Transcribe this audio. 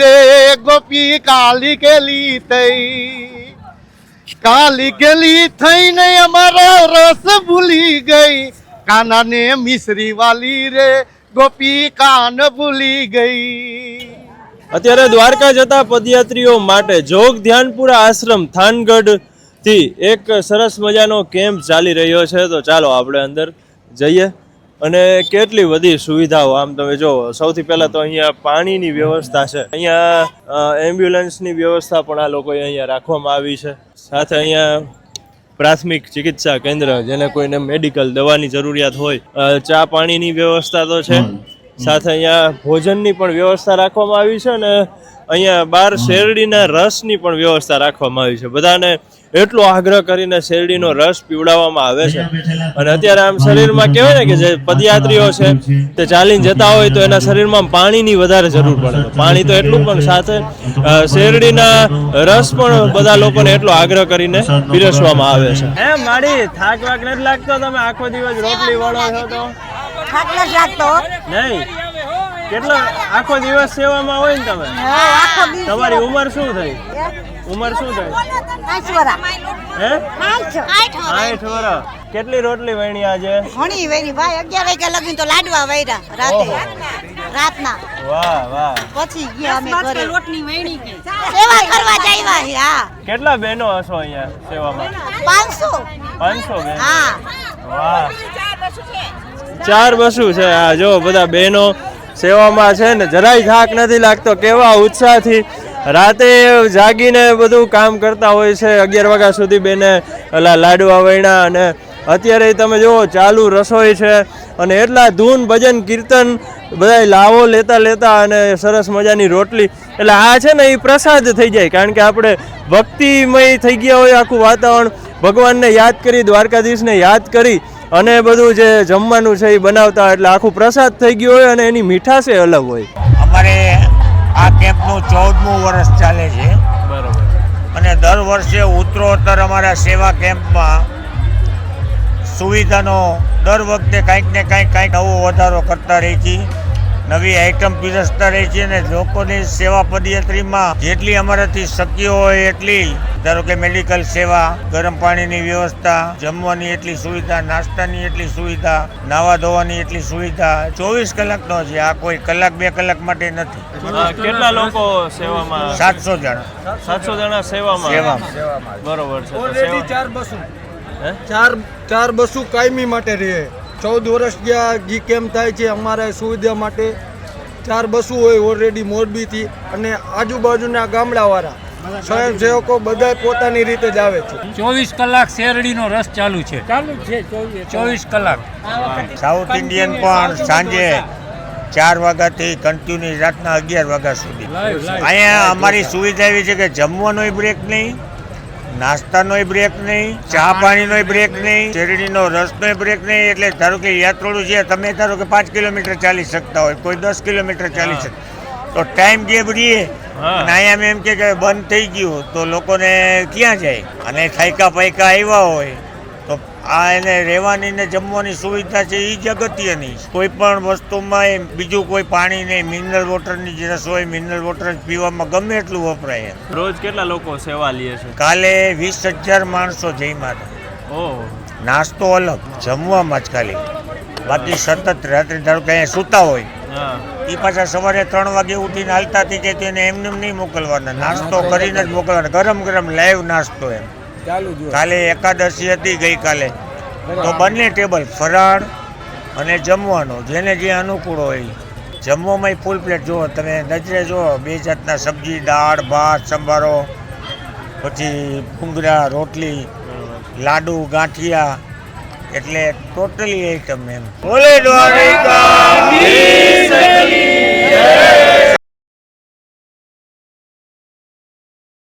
રે ગોપી કાલી ગેલી થઈને અમારા રસ ભૂલી ગઈ, કાના ને મિશ્રી વાલી રે ગોપી કાન ભૂલી ગઈ। અત્યારે દ્વારકા જતા પદયાત્રીઓ માટે જોગ ધ્યાનપુરા આશ્રમ થાનગઢ થી એક સરસ મજાનો કેમ્પ ચાલી રહ્યો છે, તો ચાલો આપણે અંદર જઈએ। અને કેટલી બધી સુવિધાઓ આમ તમે જો, સૌથી પહેલા તો અહીંયા પાણીની વ્યવસ્થા છે, અહીંયા એમ્બ્યુલન્સની વ્યવસ્થા પણ આ લોકોએ અહીંયા રાખવામાં આવી છે, સાથે અહીંયા પ્રાથમિક ચિકિત્સા કેન્દ્ર, જેને કોઈને મેડિકલ દવાની જરૂરિયાત હોય, ચા પાણીની વ્યવસ્થા તો છે, સાથે અહીંયા ભોજનની પણ વ્યવસ્થા રાખવામાં આવી છે, અને અહીંયા બહાર શેરડીના રસની પણ વ્યવસ્થા રાખવામાં આવી છે। બધાને એટલો આગ્રહ કરીને શેરડીનો રસ પીવડાવવામાં આવે છે। અને અત્યારે આમ શરીરમાં કહેવાય ને કે જે પદયાત્રીઓ છે તે ચાલીને જતા હોય તો એના શરીરમાં પાણીની વધારે જરૂર પડે, પાણી તો એટલું પણ સાથે શેરડીના રસ પણ બધા લોકોને એટલો આગ્રહ કરીને પીરસવામાં આવે છે। એમ માડી થાક વાક નથી લાગતો? તમે આખો દિવસ રોટલી વળો છો તો થાક નથી લાગતો નહીં? કેટલો આખો દિવસ સેવામાં હોય ને તમે? તમારી ઉંમર શું થઈ? ઉંમર શું થઈ? 60 વર્ષ। કેટલી રોટલી વણી આજે? ઘણી વેરી ભાઈ, 11 વાગ્યા લગીને તો લાડવા વૈરા રાતના। વાહ વાહ। પછી ગયા અમે ઘરે રોટલી વણી ગઈ સેવા કરવા જાવ્યા છે। હા, કેટલા બહેનો હશો અહીંયા સેવામાં? 500 બેન? હા, વાહ, 4 બસુ છે। આ જો બધા બહેનો સેવામાં છે ને, જરાય થાક નથી લાગતો, કેવા ઉત્સાહથી રાતે જાગીને બધું કામ કરતા હોય છે। 11 વાગ્યા સુધી બેને લાડવા વણ્યા, અને અત્યારે તમે જુઓ ચાલુ રસોઈ છે, અને એટલા ધૂન ભજન કીર્તન બધા લાવો લેતા અને સરસ મજાની રોટલી, એટલે આ છે ને એ પ્રસાદ થઈ જાય, કારણ કે આપણે ભક્તિમય થઈ ગયા હોય આખું વાતાવરણ, ભગવાનને યાદ કરી, દ્વારકાધીશને યાદ કરી અને બધું જે જમવાનું છે એ બનાવતા, એટલે આખું પ્રસાદ થઈ ગયું હોય, અને એની મીઠાશ અલગ હોય। અમારે આ કેમ્પનું 14મું વર્ષ ચાલે છે, બરાબર, અને દર વર્ષે ઉત્તરોત્તર અમારા સેવા કેમ્પમાં સુવિધાનો દર વખતે કંઈક ને કંઈક નવો વધારો કરતા રહી છીએ, નવી આઈટમ પીરસતા રહી છીએ, અને લોકોની સેવા પદયાત્રીમાં જેટલી અમારાથી શક્ય હોય એટલી, ધારો કે મેડિકલ સેવા, ગરમ પાણીની વ્યવસ્થા, જમવાની એટલી સુવિધા, નાસ્તાની એટલી સુવિધા, નાવા ધોવાની એટલી સુવિધા 24 કલાકનો છે। આ કોઈ કલાક 2 કલાક માટે નથી। કેટલા લોકો સેવામાં? 700 જણા। 700 જણા સેવામાં? બરોબર છે। ઓલરેડી 4 બસો, 4 બસો કાયમી માટે રહે। 14 વર્ષ ગયા જી કેમ્પ થાય છે અમારા સુવિધા માટે, 4 બસો હોય ઓલરેડી મોરબીથી, અને આજુબાજુના ગામડાવાળા સ્વયંસેવકો બધા પોતાની રીતે જ આવે છે। 24 કલાક શેરડીનો રસ ચાલુ છે 24 કલાક। સાઉથ ઇન્ડિયન પણ સાંજે 4 વાગ્યાથી કન્ટિન્યુ રાતના 11 વાગ્યા સુધી। અહીંયા અમારી સુવિધા એવી છે કે જમવાનોય બ્રેક નહીં, નાસ્તાનોય બ્રેક નહીં, ચા પાણીનોય બ્રેક નહીં, શેરડીનો રસનોય બ્રેક નહીં। એટલે ધારો કે યાત્રાળુ છે, તમે ધારો કે 5 કિલોમીટર ચાલી શકતા હોય, કોઈ 10 કિલોમીટર ચાલી શકે, તો ટાઈમ ગેપ રહીએ, અને અહીંયા એમ કે બંધ થઈ ગયું તો લોકોને ક્યાં જાય, અને થાયકા પાયકા આવ્યા હોય તો આ એને રહેવાની ને જમવાની સુવિધા છે એ જ અગત્યની। કોઈ પણ વસ્તુમાં બીજું કોઈ પાણી નહીં, મિનરલ વોટરની જે રસોઈ, મિનરલ વોટર પીવામાં ગમે એટલું વપરાય। રોજ કેટલા લોકો સેવા લે છે? કાલે 20,000 માણસો જમ્યા હતા। ઓહ, નાસ્તો અલગ, જમવામાં જ ખાલી, બાકી સતત રાત્રે ધારો કે અહીંયા સૂતા હોય એ પાછા સવારે 3 વાગે ઉઠીને હાલતા થઈ જાય તો એને એમને નહીં મોકલવાના, નાસ્તો કરીને જ મોકલવાના, ગરમ ગરમ લાઈવ નાસ્તો એમ। કાલે એકાદશી હતી ગઈકાલે, તો બંને ટેબલ ફરાળ અને જમવાનો જેને જે અનુકૂળ હોય, જમવામાં ફૂલ પ્લેટ જુઓ તમે નજરે જુઓ, 2 જાતના સબ્જી, દાળ, ભાત, સંભારો, પછી ભૂંગળા, રોટલી, લાડુ, ગાંઠિયા, એટલે ટોટલી આઈટમ એમ। બોલે દ્વારકા।